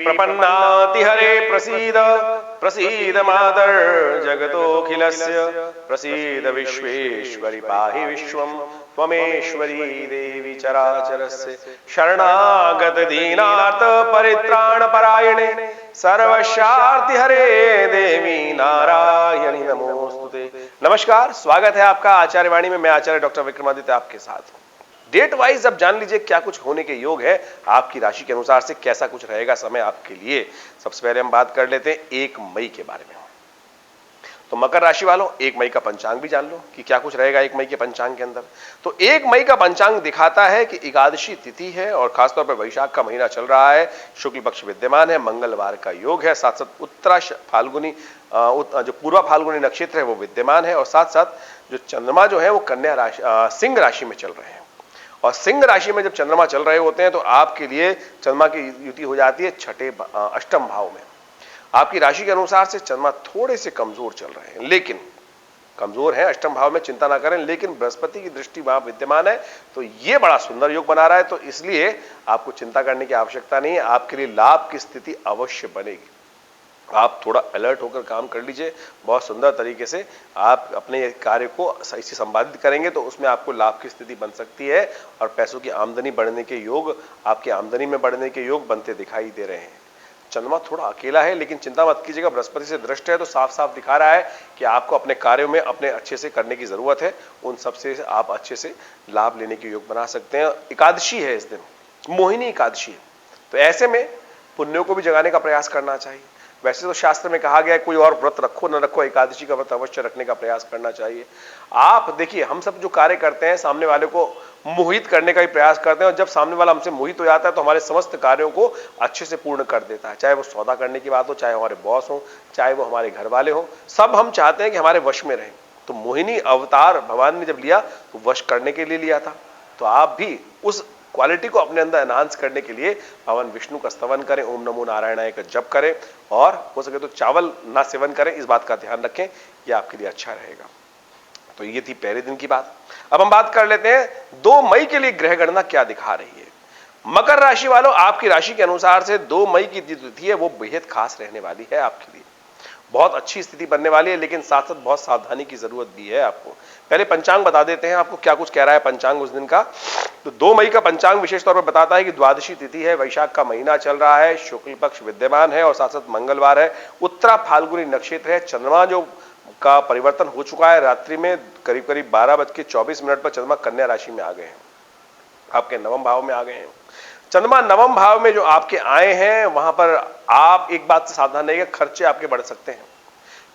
प्रपन्नाति हरे प्रसीद प्रसीद मातर जगतोऽखिलस्य प्रसीद विश्वेश्वरि पाहि विश्वं त्वमेश्वरी देवी चराचरस्य शरणागत दीनार्थ परित्राण परायणे सर्वशार्ति हरे देवी नारायणी नमोस्तुते। नमस्कार, स्वागत है आपका आचार्य वाणी में। मैं आचार्य डॉक्टर विक्रमादित्य आपके साथ। डेट वाइज अब जान लीजिए क्या कुछ होने के योग है आपकी राशि के अनुसार से, कैसा कुछ रहेगा समय आपके लिए। सबसे पहले हम बात कर लेते हैं 1 मई के बारे में। तो मकर राशि वालों 1 मई का पंचांग भी जान लो कि क्या कुछ रहेगा 1 मई के पंचांग के अंदर। तो 1 मई का पंचांग दिखाता है कि एकादशी तिथि है और खासतौर पर वैशाख का महीना चल रहा है, शुक्ल पक्ष विद्यमान है, मंगलवार का योग है, साथ साथ उत्तरा फाल्गुनी जो पूर्वा फाल्गुनी नक्षत्र है वो विद्यमान है और साथ साथ जो चंद्रमा जो है वो कन्या राशि सिंह राशि में चल रहे हैं। और सिंह राशि में जब चंद्रमा चल रहे होते हैं तो आपके लिए चंद्रमा की युति हो जाती है छठे अष्टम भाव में। आपकी राशि के अनुसार से चंद्रमा थोड़े से कमजोर चल रहे हैं, लेकिन कमजोर है अष्टम भाव में, चिंता ना करें, लेकिन बृहस्पति की दृष्टि वहां विद्यमान है तो ये बड़ा सुंदर योग बना रहा है। तो इसलिए आपको चिंता करने की आवश्यकता नहीं है, आपके लिए लाभ की स्थिति अवश्य बनेगी। आप थोड़ा अलर्ट होकर काम कर लीजिए, बहुत सुंदर तरीके से आप अपने कार्य को सही से संपादित करेंगे तो उसमें आपको लाभ की स्थिति बन सकती है और पैसों की आमदनी बढ़ने के योग, आपकी आमदनी में बढ़ने के योग बनते दिखाई दे रहे हैं। चंद्रमा थोड़ा अकेला है लेकिन चिंता मत कीजिएगा, बृहस्पति से दृष्ट है तो साफ साफ दिखा रहा है कि आपको अपने कार्यों में अपने अच्छे से करने की जरूरत है, उन सबसे आप अच्छे से लाभ लेने के योग बना सकते हैं। एकादशी है इस दिन, मोहिनी एकादशी है, तो ऐसे में पुण्यों को भी जगाने का प्रयास करना चाहिए। वैसे तो शास्त्र में कहा गया है कोई और व्रत रखो न रखो, एकादशी का व्रत अवश्य रखने का प्रयास करना चाहिए। आप देखिए, हम सब जो कार्य करते हैं सामने वाले को मोहित करने का ही प्रयास करते हैं और जब सामने वाला हमसे मोहित हो जाता है तो हमारे समस्त कार्यों को अच्छे से पूर्ण कर देता है। चाहे वो सौदा करने की बात हो, चाहे हमारे बॉस हो, चाहे वो हमारे घर वाले हो, सब हम चाहते हैं कि हमारे वश में रहें। तो मोहिनी अवतार भगवान ने जब लिया तो वश करने के लिए लिया था। तो आप भी उस क्वालिटी को अपने अंदर एनहांस करने के लिए भगवान विष्णु का स्तवन करें, ओम नमो नारायणाय का जप करें और हो सके तो चावल ना सेवन करें, इस बात का ध्यान रखें, यह आपके लिए अच्छा रहेगा। तो ये थी पहले दिन की बात। अब हम बात कर लेते हैं 2 मई के लिए ग्रह गणना क्या दिखा रही है। मकर राशि वालों, आपकी राशि के अनुसार से 2 मई की तिथि है वो बेहद खास रहने वाली है आपके लिए, बहुत अच्छी स्थिति बनने वाली है, लेकिन साथ साथ बहुत सावधानी की जरूरत भी है आपको। पहले पंचांग बता देते हैं आपको क्या कुछ कह रहा है पंचांग उस दिन का। तो 2 मई का पंचांग विशेष तौर पर बताता है कि द्वादशी तिथि है, वैशाख का महीना चल रहा है, शुक्ल पक्ष विद्यमान है और साथ साथ मंगलवार है, उत्तरा फाल्गुनी नक्षत्र है, चंद्रमा जो का परिवर्तन हो चुका है, रात्रि में करीब करीब 12:24 पर चंद्रमा कन्या राशि में आ गए हैं, आपके नवम भाव में आ गए हैं। चंद्रमा नवम भाव में जो आपके आए हैं वहां पर आप एक बात से सावधान रहिएगा, खर्चे आपके बढ़ सकते हैं।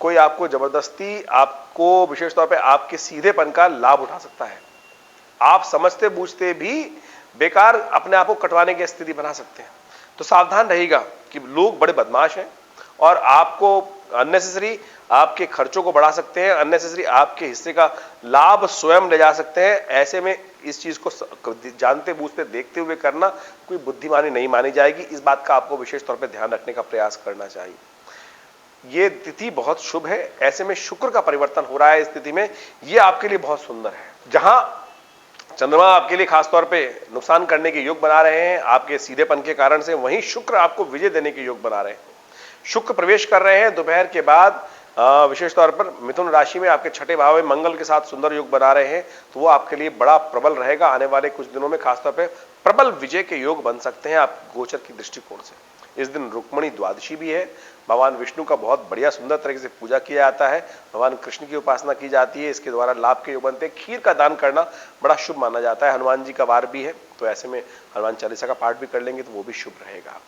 कोई आपको जबरदस्ती आपको विशेष तौर पे आपके सीधेपन का लाभ उठा सकता है। आप समझते बूझते भी बेकार अपने आप को कटवाने की स्थिति बना सकते हैं। तो सावधान रहिएगा कि लोग बड़े बदमाश हैं और आपको अननेसेसरी आपके खर्चों को बढ़ा सकते हैं, अननेसेसरी आपके हिस्से का लाभ स्वयं ले जा सकते हैं। ऐसे में इस चीज को जानते बूझते देखते हुए करना कोई बुद्धिमानी नहीं मानी जाएगी। इस बात का आपको विशेष तौर पर ध्यान रखने का प्रयास करना चाहिए। ये तिथि बहुत शुभ है, ऐसे में शुक्र का परिवर्तन हो रहा है इस तिथि में, ये आपके लिए बहुत सुंदर है। जहां चंद्रमा आपके लिए खासतौर पे नुकसान करने के योग बना रहे हैं आपके सीधेपन के कारण से, वहीं शुक्र आपको विजय देने के योग बना रहे हैं। शुक्र प्रवेश कर रहे हैं दोपहर के बाद विशेष तौर पर मिथुन राशि में, आपके छठे भाव में मंगल के साथ सुंदर योग बना रहे हैं, तो वो आपके लिए बड़ा प्रबल रहेगा। आने वाले कुछ दिनों में खासतौर पर प्रबल विजय के योग बन सकते हैं आप गोचर की दृष्टिकोण से। इस दिन रुक्मणी द्वादशी भी है, भगवान विष्णु का बहुत बढ़िया सुंदर तरीके से पूजा किया जाता है, भगवान कृष्ण की उपासना की जाती है, इसके द्वारा लाभ के योग बनते हैं। खीर का दान करना बड़ा शुभ माना जाता है, हनुमान जी का वार भी है तो ऐसे में हनुमान चालीसा का पाठ भी कर लेंगे तो वो भी शुभ रहेगा।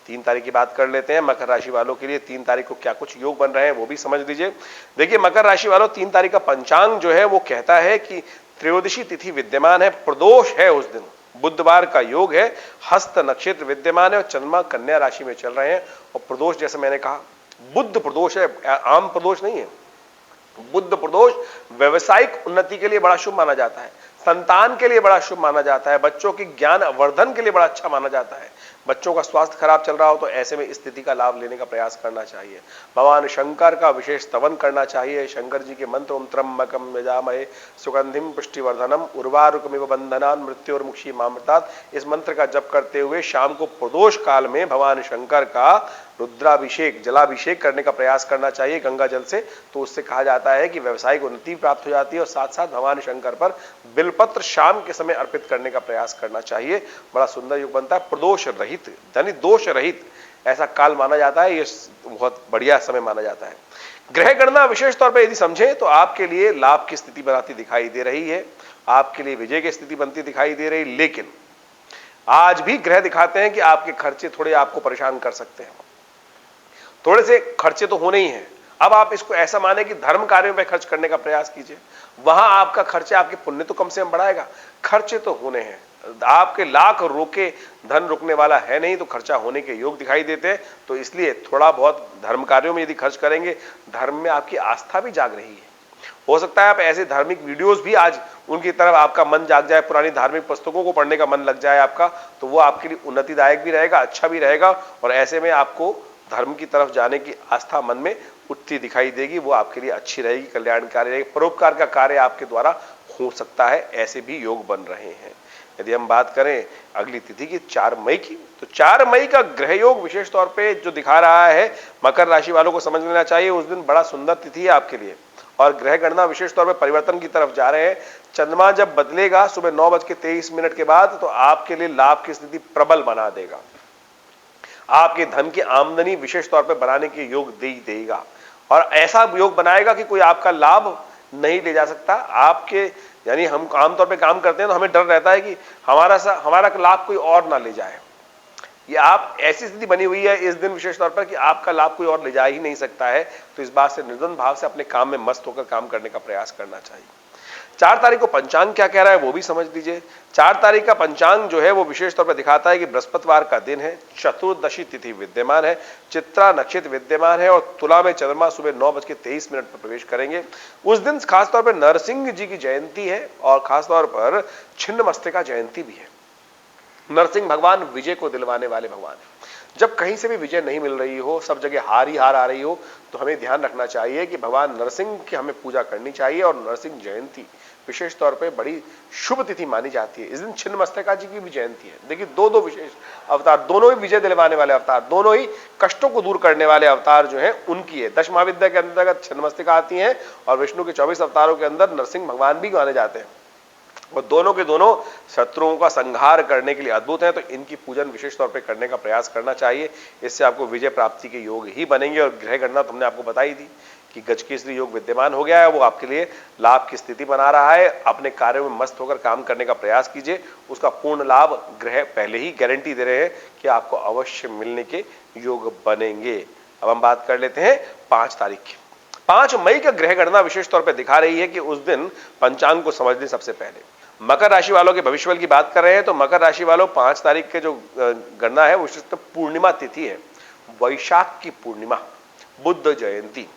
3 तारीख की बात कर लेते हैं मकर राशि वालों के लिए। 3 तारीख को क्या कुछ योग बन रहे हैं वो भी समझ लीजिए। देखिए मकर राशि वालों, 3 तारीख का पंचांग जो है वो कहता है कि त्रयोदशी तिथि विद्यमान है, प्रदोष है उस दिन, बुधवार का योग है, हस्त नक्षत्र विद्यमान है और चंद्रमा कन्या राशि में चल रहे हैं। और प्रदोष जैसे मैंने कहा बुद्ध प्रदोष है, आम प्रदोष नहीं है। बुद्ध प्रदोष व्यवसायिक उन्नति के लिए बड़ा शुभ माना जाता है, संतान के लिए बड़ा शुभ माना जाता है, बच्चों की ज्ञान वर्धन के लिए बड़ा अच्छा माना जाता है। बच्चों का स्वास्थ्य खराब चल रहा हो तो ऐसे में इस स्थिति का लाभ लेने का प्रयास करना चाहिए। भगवान शंकर का विशेष स्तवन करना चाहिए। शंकर जी के मंत्र ओम त्र्यंबकम यजामहे सुगंधिम पुष्टिवर्धनम उर्वारुकमिव बंधनान मृत्योर्मुक्षी मामृतात्, इस मंत्र का जप करते हुए शाम को प्रदोष काल में भगवान शंकर का रुद्राभिषेक जलाभिषेक करने का प्रयास करना चाहिए गंगा जल से। तो उससे कहा जाता है कि व्यवसायिक उन्नति प्राप्त हो जाती है और साथ साथ भगवान शंकर पर बिलपत्र शाम के समय अर्पित करने का प्रयास करना चाहिए। बड़ा सुंदर योग बनता है, प्रदोष रहित यानी दोष रहित ऐसा काल माना जाता है। ये बहुत बढ़िया समय माना जाता है। ग्रह गणना विशेष तौर पर यदि समझें तो आपके लिए लाभ की स्थिति बनाती दिखाई दे रही है, आपके लिए विजय की स्थिति बनती दिखाई दे रही, लेकिन आज भी ग्रह दिखाते हैं कि आपके खर्चे थोड़े आपको परेशान कर सकते हैं। थोड़े से खर्चे तो होने ही हैं। अब आप इसको ऐसा माने कि धर्म कार्यों पर खर्च करने का प्रयास कीजिए, वहां आपका खर्चे आपके पुण्य तो कम से कम बढ़ाएगा। खर्चे तो होने हैं, आपके लाख रोके धन रुकने वाला है नहीं, तो खर्चा होने के योग दिखाई देते हैं। तो इसलिए थोड़ा बहुत धर्म कार्यों में यदि खर्च करेंगे, धर्म में आपकी आस्था भी जाग रही है। हो सकता है आप ऐसे धार्मिक वीडियोस भी आज उनकी तरफ आपका मन जाग जाए, पुरानी धार्मिक पुस्तकों को पढ़ने का मन लग जाए आपका, तो वो आपके लिए उन्नतिदायक भी रहेगा, अच्छा भी रहेगा। और ऐसे में आपको धर्म की तरफ जाने की आस्था मन में उठती दिखाई देगी, वो आपके लिए अच्छी रहेगी, कल्याणकारी रहेगी। परोपकार का कार्य आपके द्वारा हो सकता है, ऐसे भी योग बन रहे हैं। यदि हम बात करें अगली तिथि की 4 मई की, तो 4 मई का ग्रह योग विशेष तौर पे जो दिखा रहा है, मकर राशि वालों को समझ लेना चाहिए उस दिन बड़ा सुंदर तिथि है आपके लिए। और ग्रह गणना विशेष तौर पे परिवर्तन की तरफ जा रहे हैं। चंद्रमा जब बदलेगा सुबह 9:23 के बाद, तो आपके लिए लाभ की स्थिति प्रबल बना देगा, आपके धन की आमदनी विशेष तौर पे बढ़ाने के योग दे ही देगा। और ऐसा योग बनाएगा कि कोई आपका लाभ नहीं ले जा सकता। आपके यानी हम आमतौर पे काम करते हैं तो हमें डर रहता है कि हमारा लाभ कोई और ना ले जाए। ये आप ऐसी स्थिति बनी हुई है इस दिन विशेष तौर पर कि आपका लाभ कोई और ले जा ही नहीं सकता है। तो इस बात से निर्द्वंद भाव से अपने काम में मस्त होकर काम करने का प्रयास करना चाहिए। 4 तारीख को पंचांग क्या कह रहा है वो भी समझ लीजिए। 4 तारीख का पंचांग जो है वो विशेष तौर पर दिखाता है कि बृहस्पतिवार का दिन है, चतुर्दशी तिथि विद्यमान है, चित्रा नक्षत्र विद्यमान है और तुला में चंद्रमा सुबह 9:23 पर प्रवेश करेंगे। उस दिन खासतौर पर नरसिंह जी की जयंती है और खासतौर पर छिन्नमस्तिका जयंती भी है। नरसिंह भगवान विजय को दिलवाने वाले भगवान है। जब कहीं से भी विजय नहीं मिल रही हो, सब जगह हार ही हार आ रही हो, तो हमें ध्यान रखना चाहिए कि भगवान नरसिंह की हमें पूजा करनी चाहिए। और नरसिंह जयंती विशेष तौर पे बड़ी शुभ तिथि मानी जाती है। इस दिन छिन्नमस्तिका जी की भी जयंती है। देखिए दो विशेष अवतार, दोनों ही विजय दिलवाने वाले अवतार, दोनों ही कष्टों को दूर करने वाले अवतार जो है उनकी है। 10 महाविद्या के अंतर्गत छिन्नमस्तिका आती है और विष्णु के 24 अवतारों के अंदर नरसिंह भगवान भी माने जाते हैं। और दोनों के दोनों शत्रुओं का संहार करने के लिए अद्भुत है। तो इनकी पूजन विशेष तौर पे करने का प्रयास करना चाहिए। इससे आपको विजय प्राप्ति के योग ही बनेंगे। और ग्रह गणना तुमने आपको बताई थी कि गजकेसरी योग विद्यमान हो गया है, वो आपके लिए लाभ की स्थिति बना रहा है। अपने कार्यों में मस्त होकर काम करने का प्रयास कीजिए, उसका पूर्ण लाभ ग्रह पहले ही गारंटी दे रहे हैं कि आपको अवश्य मिलने के योग बनेंगे। अब हम बात कर लेते हैं 5 तारीख की। 5 मई का ग्रह गणना विशेष तौर पर दिखा रही है कि उस दिन पंचांग को समझ लें। सबसे पहले मकर राशि वालों के भविष्यफल की बात कर रहे हैं, तो मकर राशि वालों 5 तारीख के जो गणना है वो पूर्णिमा तिथि है, वैशाख की पूर्णिमा, बुद्ध जयंती,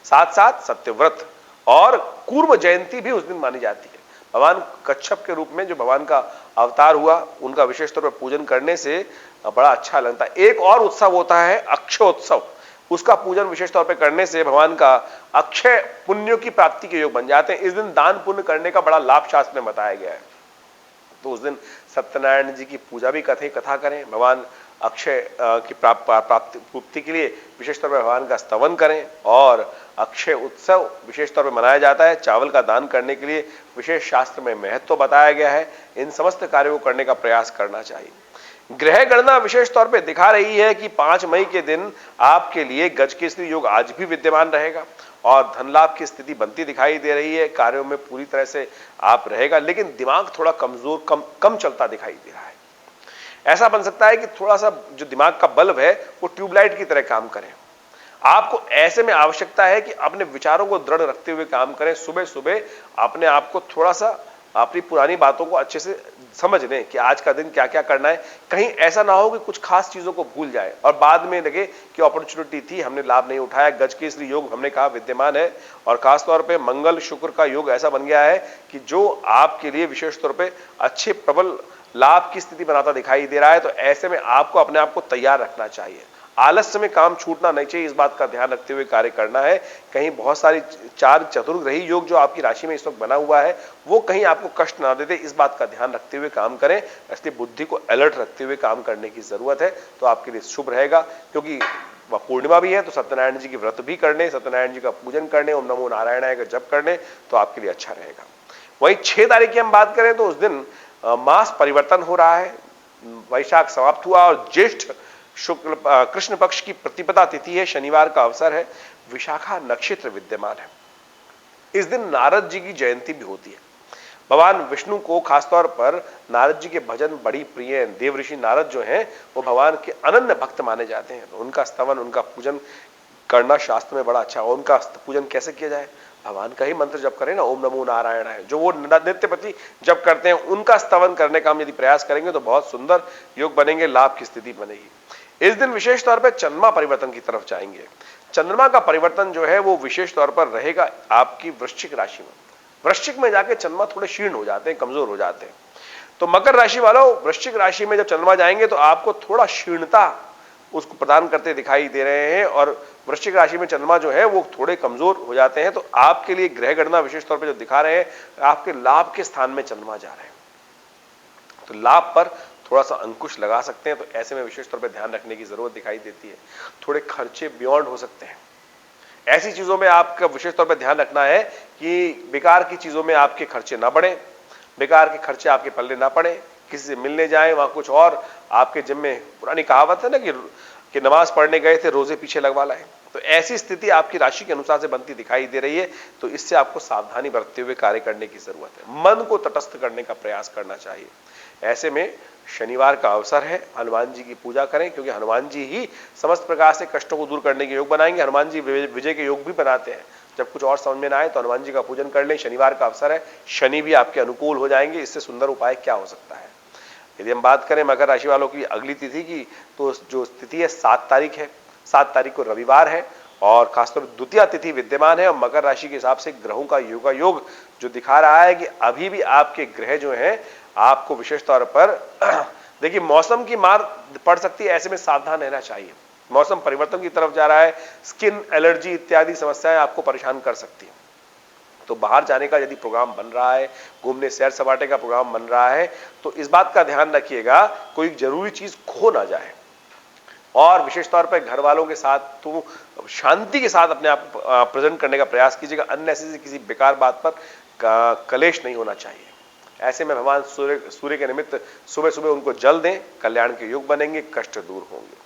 साथ साथ सत्यव्रत और कूर्म जयंती भी उस दिन मानी जाती है। भगवान कच्छप के रूप में जो भगवान का अवतार हुआ, उनका विशेष तौर पर पूजन करने से बड़ा अच्छा लगता है। एक और उत्सव होता है अक्षयोत्सव, उसका पूजन विशेष तौर पे करने से भगवान का अक्षय पुण्यों की प्राप्ति के योग बन जाते हैं। इस दिन दान पुण्य करने का बड़ा लाभ शास्त्र में बताया गया है। तो उस दिन सत्यनारायण जी की पूजा भी कथा करें, भगवान अक्षय की प्राप्ति के लिए विशेष तौर पर भगवान का स्तवन करें। और अक्षय उत्सव विशेष तौर पर मनाया जाता है। चावल का दान करने के लिए विशेष शास्त्र में महत्व बताया गया है। इन समस्त कार्यों को करने का प्रयास करना चाहिए। ग्रह गणना विशेष तौर पे दिखा रही है कि 5 मई के दिन आपके लिए गजकेसरी योग आज भी विद्यमान रहेगा और धन लाभ की स्थिति बनती दिखाई दे रही है। कार्यों में पूरी तरह से आप रहेगा, लेकिन दिमाग थोड़ा कमजोर कम चलता दिखाई दे रहा है। ऐसा बन सकता है कि थोड़ा सा जो दिमाग का बल्ब है वो ट्यूबलाइट की तरह काम करे। आपको ऐसे में आवश्यकता है कि अपने विचारों को दृढ़ रखते हुए काम करें। सुबह सुबह अपने आप को थोड़ा सा अपनी पुरानी बातों को अच्छे से समझ लें कि आज का दिन क्या क्या करना है। कहीं ऐसा ना हो कि कुछ खास चीजों को भूल जाए और बाद में लगे कि अपॉर्चुनिटी थी, हमने लाभ नहीं उठाया। गजकेसरी योग हमने कहा विद्यमान है और खासतौर पे मंगल शुक्र का योग ऐसा बन गया है कि जो आपके लिए विशेष तौर पे अच्छे प्रबल लाभ की स्थिति बनाता दिखाई दे रहा है। तो ऐसे में आपको अपने आप को तैयार रखना चाहिए, आलस्य में काम छूटना नहीं चाहिए, इस बात का ध्यान रखते हुए कार्य करना है। कहीं बहुत सारी चार चतुर्ग्रही योग जो आपकी राशि में इस वक्त बना हुआ है वो कहीं आपको कष्ट ना दे दे, इस बात का ध्यान रखते हुए काम करें। इसलिए बुद्धि को अलर्ट रखते हुए काम करने की जरूरत है, तो आपके लिए शुभ रहेगा। क्योंकि पूर्णिमा भी है तो सत्यनारायण जी की व्रत भी करने, सत्यनारायण जी का पूजन करने, ओम नमो नारायणाय का जप करने, तो आपके लिए अच्छा रहेगा। वहीं 6 तारीख की हम बात करें तो उस दिन मास परिवर्तन हो रहा है, वैशाख समाप्त हुआ और ज्येष्ठ शुक्ल कृष्ण पक्ष की प्रतिपदा तिथि है, शनिवार का अवसर है, विशाखा नक्षत्र विद्यमान है। इस दिन नारद जी की जयंती भी होती है। भगवान विष्णु को खासतौर पर नारद जी के भजन बड़ी प्रिय हैं। देव ऋषि नारद जो हैं वो भगवान के अनन्य भक्त माने जाते हैं। उनका स्तवन, उनका पूजन करना शास्त्र में बड़ा अच्छा। और उनका पूजन कैसे किया जाए? भगवान का ही मंत्र जप करें ना, ओम नमो नारायण है जो वो नित्य प्रति जप करते हैं, उनका स्तवन करने का हम यदि प्रयास करेंगे तो बहुत सुंदर योग बनेंगे, लाभ की स्थिति बनेगी। इस दिन विशेष तौर पर चंद्रमा परिवर्तन की तरफ जाएंगे। चंद्रमा का परिवर्तन जो है वो विशेष तौर पर रहेगा आपकी वृश्चिक राशि में। वृश्चिक में जाके चंद्रमा थोड़े क्षीण हो जाते हैं, कमजोर हो जाते हैं। तो मकर राशि वालों, वृश्चिक राशि में जब चंद्रमा जाएंगे तो आपको थोड़ा क्षीणता उसको प्रदान करते दिखाई दे रहे हैं और वृश्चिक राशि में चंद्रमा जो है वो थोड़े कमजोर हो जाते हैं। तो आपके लिए ग्रह गणना विशेष तौर पर जो दिखा रहे हैं, आपके लाभ के स्थान में चंद्रमा जा रहे हैं, तो लाभ पर थोड़ा सा अंकुश लगा सकते हैं। तो ऐसे में विशेष तौर पर ध्यान रखने की जरूरत दिखाई देती है। थोड़े खर्चे बियॉन्ड हो सकते हैं, ऐसी चीजों में आपका विशेष तौर पर ध्यान रखना है कि बेकार की चीजों में आपके खर्चे ना बढ़े, बेकार के खर्चे आपके पल्ले ना पड़े। किसी से मिलने जाए वहां कुछ और आपके जिम्मे, पुरानी कहावत है ना कि नमाज पढ़ने गए थे रोजे पीछे लगवा लाए, तो ऐसी स्थिति आपकी राशि के अनुसार से बनती दिखाई दे रही है। तो इससे आपको सावधानी बरतते हुए कार्य करने की जरूरत है। मन को तटस्थ करने का प्रयास करना चाहिए। ऐसे में शनिवार का अवसर है, हनुमान जी की पूजा करें, क्योंकि हनुमान जी ही समस्त प्रकार से कष्टों को दूर करने के योग बनाएंगे। हनुमान जी विजय के योग भी बनाते हैं। जब कुछ और समझ में ना आए तो हनुमान जी का पूजन कर लें। शनिवार का अवसर है, शनि भी आपके अनुकूल हो जाएंगे। इससे सुंदर उपाय क्या हो सकता है? यदि हम बात करें मकर राशि वालों की अगली तिथि की, तो जो तिथि है 7 तारीख है। 7 तारीख को रविवार है और खासतौर पर द्वितीय तिथि विद्यमान है। और मकर राशि के हिसाब से ग्रहों का योग जो दिखा रहा है कि अभी भी आपके ग्रह जो हैं आपको विशेष तौर पर देखिए मौसम की मार पड़ सकती है, ऐसे में सावधान रहना चाहिए। मौसम परिवर्तन की तरफ जा रहा है, स्किन एलर्जी इत्यादि समस्याएं आपको परेशान कर सकती है। तो बाहर जाने का यदि प्रोग्राम बन रहा है, घूमने सैर सपाटे का प्रोग्राम बन रहा है, तो इस बात का ध्यान रखिएगा कोई जरूरी चीज खो ना जाए। और विशेष तौर पर घर वालों के साथ तो शांति के साथ अपने आप प्रेजेंट करने का प्रयास कीजिएगा। अननेसेसरी किसी बेकार बात पर कलेश नहीं होना चाहिए। ऐसे में भगवान सूर्य के निमित्त सुबह सुबह उनको जल दें, कल्याण के योग बनेंगे, कष्ट दूर होंगे।